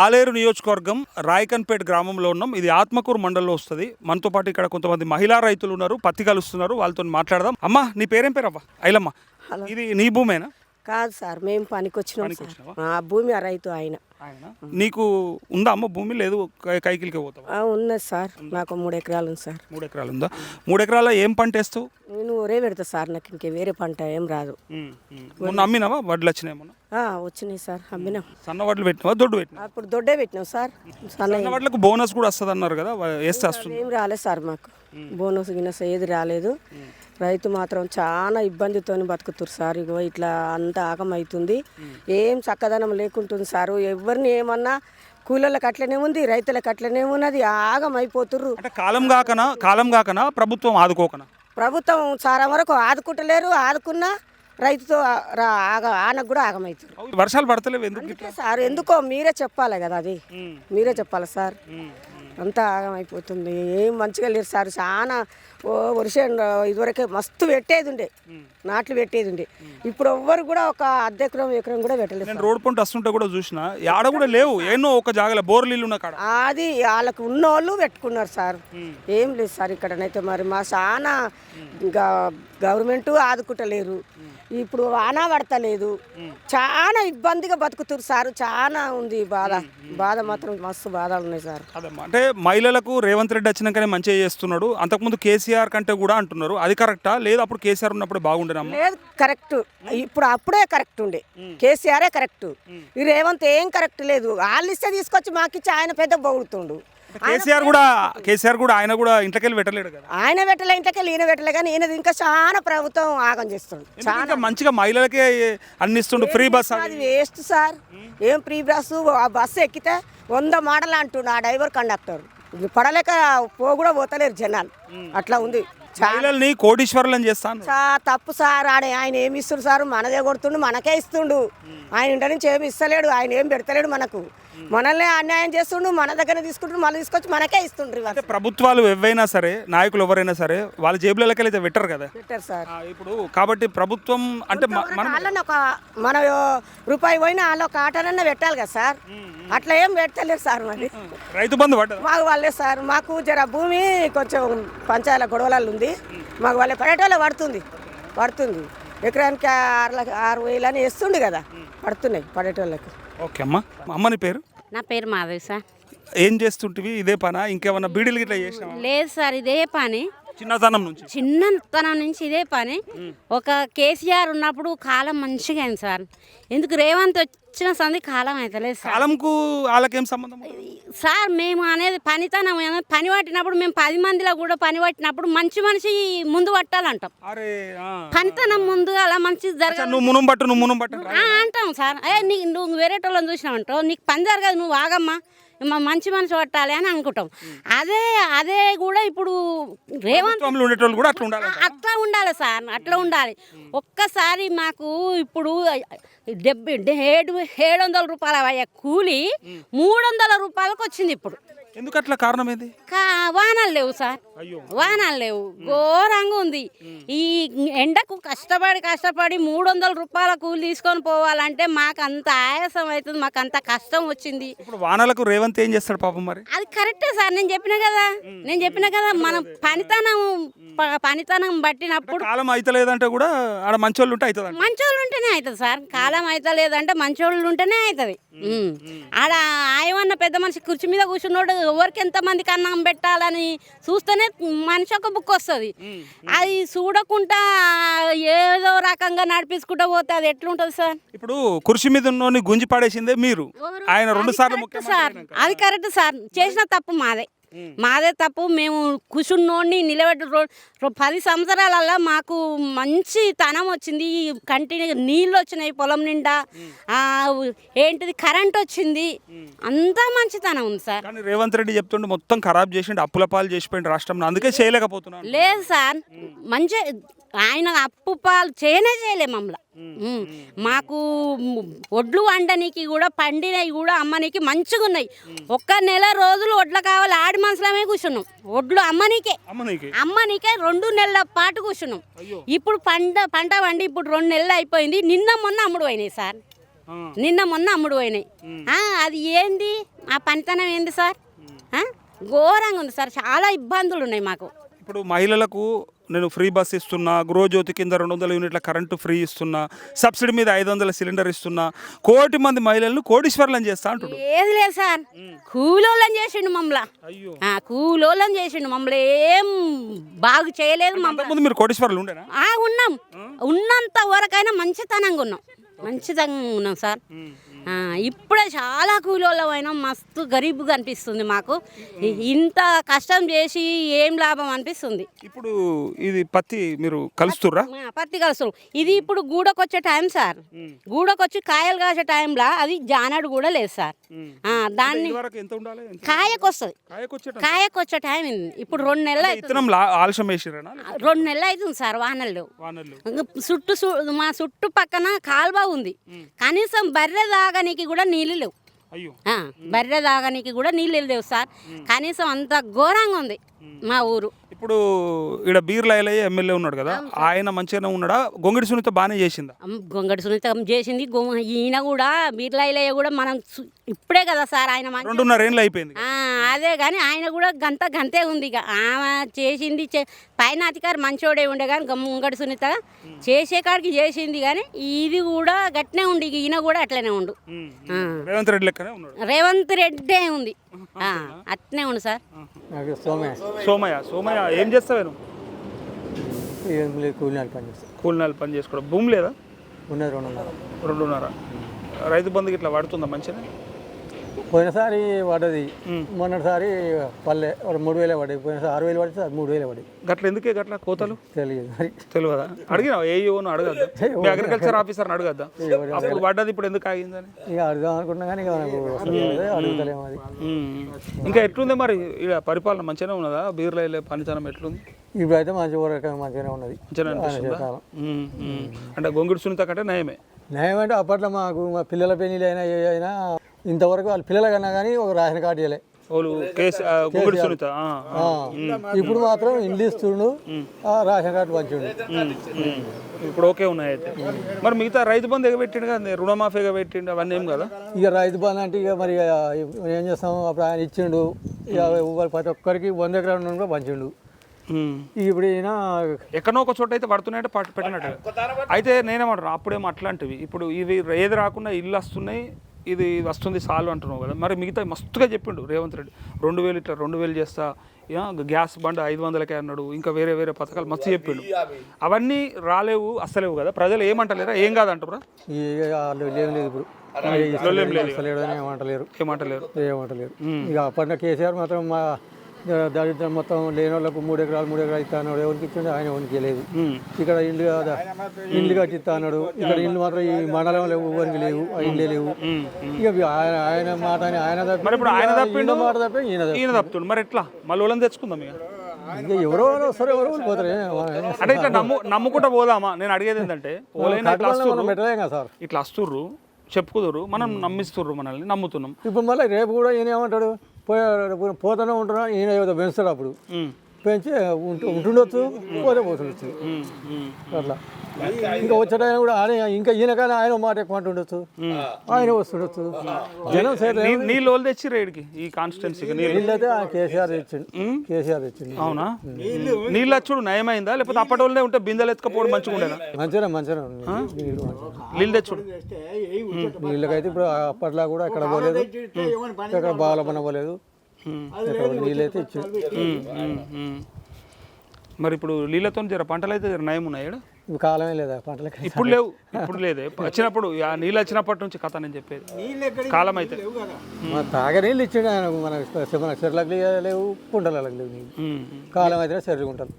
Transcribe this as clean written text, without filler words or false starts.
ఆలేరు నియోజకవర్గం రాయకన్పేట్ గ్రామంలో ఉన్నాం. ఇది ఆత్మకూరు మండలంలో వస్తుంది. మనతో పాటు ఇక్కడ కొంతమంది మహిళా రైతులు ఉన్నారు, పత్తి కలుస్తున్నారు. వాళ్ళతో మాట్లాడదాం. అమ్మా, నీ పేరేం పేరు? అవ్వ ఐలమ్మ. ఇది నీ భూమేనా? కాదు సార్, మేము పనికొచ్చినాం. ఆ భూమి ఆ రైతు ఆయన. నీకు ఉందా అమ్మ భూమి? లేదు, కైకిలికి పోతావా? ఉన్నది సార్, నాకు 3 ఎకరాలు ఉంది సార్. 3 ఎకరాలు ఉందా? 3 ఎకరాల ఏం పంట వేస్తావు? నేను ఒరే పెడతా సార్, నాకు ఇంకే వేరే పంట ఏం రాదు. మొన్న అమ్మినావా? వడ్లు వచ్చినాయి మొన్న? వచ్చినాయి సార్, అమ్మినాం. సన్న వడ్లు పెట్టినావా, దొడ్డు పెట్టినా? అప్పుడు దొడ్డే పెట్టినాం సార్. సన్న వడ్లకు బోనస్ కూడా వస్తుంది అన్నారు కదా, వేస్తే వస్తుంది? ఏం రాలేదు సార్ మాకు, బోనస్ గినస్ ఏది రాలేదు. రైతు మాత్రం చాలా ఇబ్బందితో బతుకుతారు సార్. ఇగో ఇట్లా అంత ఆగమవుతుంది, ఏం చక్కదనం లేకుంటుంది సారు. ఎవరిని ఏమన్నా కూలీలకు అట్లనే ఉంది, రైతులకు అట్లనే ఉన్నది, ఆగమైపోతుర్రు. అంటే కాలం కాకనా ప్రభుత్వం ఆదుకోకనా? ప్రభుత్వం చాలా వరకు ఆదుకుంటలేరు, ఆదుకున్నా రైతుతో ఆనకు కూడా ఆగమవుతారు. వర్షాలు పడతలేవు ఎందుకు సార్? ఎందుకో మీరే చెప్పాలి కదా, అది మీరే చెప్పాలి సార్. అంతా ఆగమైపోతుంది, ఏం మంచిగా లేరు సార్. చాలా వర్షం ఇదివరకే మస్తు పెట్టేది ఉండే, నాట్లు పెట్టేది ఉండే. ఇప్పుడు ఎవ్వరు కూడా ఒక ఎకరం కూడా పెట్టలేదు. నేను రోడ్ పంట వస్తుంటే కూడా చూసిన, ఆడ కూడా లేవు. ఎన్నో ఒక జాగలో బోర్లీలు ఉన్న కాడ అది వాళ్ళకు ఉన్నోళ్ళు పెట్టుకున్నారు సార్. ఏం లేదు సార్ ఇక్కడనైతే. మరి మా చాలా గవర్నమెంట్ ఆదుకుంటలేరు. ఇప్పుడు వాన పడతలేదు, చాలా ఇబ్బందిగా బతుకుతున్నారు సార్. చాలా ఉంది బాధ మాత్రం మస్తు బాధలు ఉన్నాయి సార్. అంటే మహిళలకు రేవంత్ రెడ్డి వచ్చినాకనే మంచిగా చేస్తున్నాడు, అంతకుముందు కేసీఆర్ కంటే కూడా అంటున్నారు. అది కరెక్టా? లేదు అప్పుడు కేసీఆర్ ఉన్నప్పుడు బాగుండేనమ్మా? లేదు, కరెక్ట్. ఇప్పుడు అప్పుడే కరెక్ట్ ఉండే, కేసీఆరే కరెక్ట్. ఈ రేవంత్ ఏం కరెక్ట్ లేదు. వాళ్ళు ఇస్తే తీసుకొచ్చి మాకిచ్చి ఆయన పెద్ద బొగుడుతుండు. కేసీఆర్ కూడా ఆయన కూడా ఇంట్లోకెళ్ళి పెట్టలేడు కదా. ఆయన పెట్టలే ఇంట్లోకెళ్ళి, ఈయన పెట్టలే. కానీ ఈయన ఇంకా చాలా ప్రభుత్వం ఆగం చేస్తుండు. చాలా మంచిగా మహిళలకే అందిస్తుండు ఫ్రీ బస్. అది వేస్ట్ సార్. ఏం ఫ్రీ బస్సు? ఆ బస్సు ఎక్కితే 100 మాటలు అంటుండు ఆ డ్రైవర్ కండక్టర్. పడలేక కూడా పోతలేరు జనాలు, అట్లా ఉంది. మహిళల్ని కోటీశ్వరులను చేస్తాను. తప్పు సార్. ఆయన ఏమి ఇస్తుండు సార్? మనదే కొడుతుండు, మనకే ఇస్తుండు. ఆయన ఇంటి నుంచి ఏమి ఇస్తలేడు, ఆయన ఏం పెడతలేడు మనకు. మనల్ని అన్యాయం చేస్తుండు, మన దగ్గర తీసుకుంటుండు, మళ్ళీ తీసుకొచ్చి మనకే ఇస్తుండ్రు. ప్రభుత్వాలు ఎవరైనా సరే, నాయకులు ఎవరైనా సరే, వాళ్ళ జేబులకి అయితే పెట్టరు కదా. పెట్టారు సార్. ఇప్పుడు కాబట్టి ప్రభుత్వం అంటే మన రూపాయి పోయినా వాళ్ళు ఒక ఆటనన్నా పెట్టాలి కదా సార్. అట్లా ఏం పెట్టలేరు సార్. మరి రైతు బంధు మాకు వాళ్ళే సార్. మాకు జర భూమి కొంచెం పంచాయతీల గొడవలలో ఉంది. మాకు వాళ్ళే పడేటోళ్ళే పడుతుంది. ఎకరానికి 6,000 అని వేస్తుండు కదా, పడుతున్నాయి పడేటోళ్ళకి. ఓకే అమ్మా. అమ్మని పేరు? నా పేరు మాధవి సార్. ఏం చేస్తుంటివి? ఇదే పనా? ఇంకేమన్నా బీడీలు గిట్లా చేసినావా? లేదు సార్, ఇదే పని. చిన్నతనం నుంచి ఇదే పని. ఒక కేసీఆర్ ఉన్నప్పుడు కాలం మంచిగా అయింది సార్. ఎందుకు రేవంత్ వచ్చిన సంది కాలం అవుతలేదు సార్. కాలంకు వాళ్ళకేం సంబంధం సార్? మేము అనేది పనితనం, పని పట్టినప్పుడు మేము 10 మందిలో కూడా పని పట్టినప్పుడు మనిషి ముందు పట్టాలంటాం. పనితనం ముందు అలా మంచి జరగదు. నువ్వు అంటాం సార్. నువ్వు వేరే వాళ్ళని చూసినావంటావు, నీకు పని జరగదు, నువ్వు ఆగమ్మా, మంచి మనిషి పట్టాలి అని అనుకుంటాం. అదే కూడా ఇప్పుడు రేవంత్ అట్లా ఉండాలి సార్, అట్లా ఉండాలి. ఒక్కసారి మాకు ఇప్పుడు 700 రూపాయల కూలి 300 రూపాయలకు వచ్చింది ఇప్పుడు. ఎందుకు అట్లా? కారణం ఏంది? వానలు లేవు సార్, వానలు లేవు, ఘోరంగా ఉంది. ఈ ఎండకు కష్టపడి 300 రూపాయల కూలి తీసుకొని పోవాలంటే మాకు అంత ఆయాసం అవుతుంది, మాకు అంత కష్టం వచ్చింది. ఇప్పుడు వానలకు రేవంత్ ఏం చేస్తాడు పాపం? మరి అది కరెక్టే సార్. నేను చెప్పిన కదా మనం పనితనం బట్టినప్పుడు. కాలం అయితలేదంటే కూడా ఆడ మంచోళ్ళు ఉంటే అవుతుంది. మంచోళ్ళు ఉంటేనే అవుతుంది సార్. కాలం అయితలేదంటే మంచోళ్ళు ఉంటేనే అవుతుంది. ఆడ ఆయమన్న పెద్ద మనిషి కుర్చీ మీద కూర్చున్నాడు, ఎవరికి ఎంతమందికి అన్నం పెట్టాలని చూస్తేనే మనిషి ఒక బుక్ వస్తుంది. అది చూడకుండా ఏదో రకంగా నడిపించుకుంటూ పోతే అది ఎట్లుంటుంది సార్? ఇప్పుడు కుర్చీ మీద ఉన్నోని గుంజి పడేసిందే మీరు. ఆయన 2 సార్లు సార్. అది కరెక్ట్ సార్. చేసిన తప్పు మాదే తప్పు. మేము కూర్చున్నోడిని నిలబెట్టి 10 సంవత్సరాలలో మాకు మంచి తనం వచ్చింది, కంటిన్యూ నీళ్ళు వచ్చినాయి పొలం నిండా, ఏంటిది కరెంట్ వచ్చింది, అంతా మంచితనం ఉంది సార్. కానీ రేవంత్ రెడ్డి చెప్తుండే మొత్తం ఖరాబ్ చేసిండు, అప్పుల పాలు చేసిపోయింది రాష్ట్రంలో, అందుకే చేయలేకపోతున్నాను. లేదు సార్, మంచి ఆయన అప్పు పాలు చేయలే మమ్మల్ని. మాకు ఒడ్లు వండనికి కూడా పండినవి కూడా అమ్మనికి మంచిగా ఉన్నాయి. 1 నెల రోజులు ఒడ్లు కావాలి, ఆడి మనసులమే కూర్చున్నాం. ఒడ్లు అమ్మనికే 2 నెలల పాటు కూర్చున్నాం. ఇప్పుడు పంట వండి ఇప్పుడు 2 నెలలు అయిపోయింది. నిన్న మొన్న అమ్ముడు పోయినాయి సార్. నిన్న మొన్న అమ్ముడు పోయినాయి. అది ఏంది ఆ పనితనం ఏంది సార్? ఘోరంగా ఉంది సార్, చాలా ఇబ్బందులు ఉన్నాయి మాకు. ఇప్పుడు మహిళలకు నేను ఫ్రీ బస్ ఇస్తున్నా, గృహజ్యోతి కింద 200 యూనిట్ల కరెంటు ఫ్రీ ఇస్తున్నా, సబ్సిడీ మీద 500 సిలిండర్ ఇస్తున్నా, 1 కోటి మంది మహిళలను కోటీశ్వర్లను చేస్తా అంటుడు. ఏది లేదు సార్, కూలోళ్ళని చేసిండు మమ్మల్ని. అయ్యో, కూలోళ్ళని చేసిండు మమ్మల్ని, ఏం బాగు చేయలేదు మమ్మల్ని. ముందు మీరు కోటీశ్వర్లు ఉండేనా? ఉన్నాం, ఉన్నంత వరకైనా మంచితనంగా ఉన్నాం సార్. ఇప్పుడే చాలా కూలోళ్ళమైనా మస్తు గరీబుగా అనిపిస్తుంది మాకు. ఇంత కష్టం చేసి ఏం లాభం అనిపిస్తుంది. ఇప్పుడు ఇది పత్తి మీరు కలుస్తుర్రా? పత్తి కలుస్తాం. ఇది ఇప్పుడు గూడకొచ్చే టైం సార్, గూడకొచ్చి కాయలు కాసే టైంలో అది జానాడు కూడా లేదు సార్. దాన్ని కాయకొచ్చే టైం ఇప్పుడు 2 నెలలు అవుతుంది. ఆలస్యం వేసిర్రా? 2 నెలలు అవుతుంది సార్. వానలు మా చుట్టుపక్కన కాలువ ఉంది, కనీసం బర్రె తాగనికి కూడా నీళ్ళు లేవు. బర్రె తాగనికి కూడా నీళ్ళు లేవు సార్. కనీసం అంత ఘోరంగా ఉంది మా ఊరు. ఇప్పుడు ఇక్కడ బీర్లయ్య ఎమ్మెల్యే ఉన్నాడు కదా, ఆయన మంచిగానే ఉన్నాడా? గొంగడి సునీత బాగానే చేసిందా? గొంగడి సునీత చేసింది. ఈయన కూడా బీర్లయ్య కూడా మనం ఇప్పుడే కదా సార్ ఆయన 2.5 ఏళ్ళు అయిపోయింది. అదే కానీ ఆయన కూడా గంతే ఉంది. ఇక ఆమె చేసింది పైన అధికారి మంచోడే ఉండే కానీ గొంగడి సునీత చేసే కాడికి చేసింది. కానీ ఇది కూడా గట్నే ఉండి, ఈయన కూడా అట్లనే ఉండు. రేవంత్ రెడ్డి లెక్కనే ఉన్నాడు. రేవంత్ రెడ్డే ఉంది, అట్నే ఉండు సార్. సోమయ్య ఏం చేస్తావు? కూలినాలు పని చేసుకోవడం. భూమి లేదా? 2.5. రైతు బంధుకి ఇట్లా పడుతుందా మంచిగా? పోయినసారి పడ్డది, మొన్నటిసారి పల్లె 3,000 పడ్డాయి. పోయినసారి 6,000 పడితే 3,000 పడ్డాయి. గట్ల ఎందుకే గట్ల కోతలు తెలియదా? అడిగినా ఏఈఓను అడగద్దా? మీ అగ్రికల్చర్ ఆఫీసర్ని అడగద్దా? అప్పుడు పడ్డది ఇప్పుడు ఎందుకు ఆగిందని? ఇక అడుగుదాం అనుకుంటున్నా కానీ అడుగుతలేము. అది ఇంకా ఎట్లుంది మరి ఇలా పరిపాలన? మంచిగానే ఉన్నదా? బీర్లయ్య పనితనం ఎట్లుంది? ఇప్పుడైతే మంచిగానే ఉన్నది. అంటే గొంగిడి సునీత కంటే నయమే. న్యాయం అంటే అప్పట్లో మాకు మా పిల్లల పెళ్ళిళ్ళు అయినా ఏ అయినా ఇంతవరకు వాళ్ళ పిల్లల కన్నా కానీ ఒక రేషన్ కార్డు ఇవ్వలే. ఇప్పుడు మాత్రం ఇండ్లు ఇస్తుండు, రేషన్ కార్డు పంచుండు. ఇప్పుడు ఓకే ఉన్నాయి అయితే. మరి మిగతా రైతు బంధు ఎగబెట్టిండు కదా, రుణమాఫీగా పెట్టిండు, అవన్నీ ఏం కదా? ఇక రైతు బంధు అంటే ఇక మరి ఏం చేస్తాము, అప్పుడు ఆయన ఇచ్చిండు. ఇక ప్రతి ఒక్కరికి 100 ఎకరాల నుండి పంచిండు. ఇప్పుడు ఈయన ఎక్కడో ఒక చోట అయితే పడుతున్నాయంటే పెట్టినట్టు. అయితే నేనేమంటాను, అప్పుడేమో అట్లాంటివి ఇప్పుడు ఇవి ఏది రాకుండా ఇల్లు వస్తున్నాయి, ఇది వస్తుంది సాల్వ్ అంటున్నావు కదా. మరి మిగతా మస్తుగా చెప్పిండు రేవంత్ రెడ్డి, 2,000 ఇట్లా 2,000 చేస్తా, గ్యాస్ బండ్ 500కే అన్నాడు, ఇంకా వేరే పథకాలు మస్తు చెప్పిండు. అవన్నీ రాలేవు, అస్సలేవు కదా. ప్రజలు ఏమంటలేరా? ఏం కాదంటారా? లేదు ఇప్పుడు ఏమంటలేరు. ఇక అప్పట్లో కేసీఆర్ మాత్రం మా దళితులు మొత్తం లేని వాళ్ళకు 3 ఎకరాలు ఇస్తా అన్నాడు. ఎవరికి ఇచ్చిండు? ఆయన ఎవరికి లేదు. ఇక్కడ ఇల్లు కట్టిస్తా అన్నాడు. ఇక్కడ ఇల్లు మాత్రం ఈ మండలంలో లేవు, ఎవరికి లేవు, ఆ ఇల్లే లేవు. ఇక ఆయన మాట ఆయన మాట తప్ప ఈయన తప్పుతుండు. మరి ఎట్లా మళ్ళీ వాళ్ళని తెచ్చుకుందాం? ఇంకా ఎవరో వస్తారు, ఎవరో పోతారు. అంటే ఇట్లా నమ్ముకుంటా పోదామా? నేను అడిగేది ఏంటంటే, పెట్టలేం కదా సార్, ఇట్లా వస్తుర్రు చెప్పుకుదురు, మనం నమ్మిస్తుర్రు, మనల్ని నమ్ముతున్నాం. ఇప్పుడు మళ్ళీ రేపు కూడా ఈయన ఏమంటాడు, పోతూనే ఉంటున్నా, ఈయన ఏదో పెంచుతాడు. అప్పుడు పెంచి ఉంటుండొచ్చు, పోతుండొచ్చు. అట్లా ఇంకా వచ్చేటైనా కూడా ఆయన ఇంకా ఈయనకైనా ఆయన మాట ఎక్కువ అంటుండొచ్చు, ఆయన వస్తుండొచ్చు. జనం నీళ్ళు తెచ్చిర్రు ఇక్కడికి ఈ కాన్స్టిట్యున్సీకి? నీళ్ళు అయితే కేసీఆర్ తెచ్చిండు. అవునా? నీళ్ళు వచ్చుడు నయమైందా, లేకపోతే అప్పటి వాళ్ళే ఉంటే బిందెలు ఎత్తుకపోవడం మంచిగా ఉండేదా? మంచిగా నీళ్ళు తెచ్చుడు. నీళ్ళకైతే ఇప్పుడు అప్పట్లో కూడా ఎక్కడ పోలేదు, ఎక్కడ బాగా పోలేదు, నీళ్ళైతే ఇచ్చిండు. మరి ఇప్పుడు నీళ్ళతో జర పంటలు అయితే జర నయం ఉన్నాయి. కాలమే లేదా పంటలకి? ఇప్పుడు లేవు, ఇప్పుడు లేదే. వచ్చినప్పుడు నీళ్ళు వచ్చినప్పటి నుంచి కథ నేను చెప్పేది. కాలం అయితే తాగే నీళ్ళు ఇచ్చిండు ఆయన. మన చెర్లకు లేవు, కుంటలకు లేవు నీళ్ళు. కాలం అయితే చెరువుకుంటారు.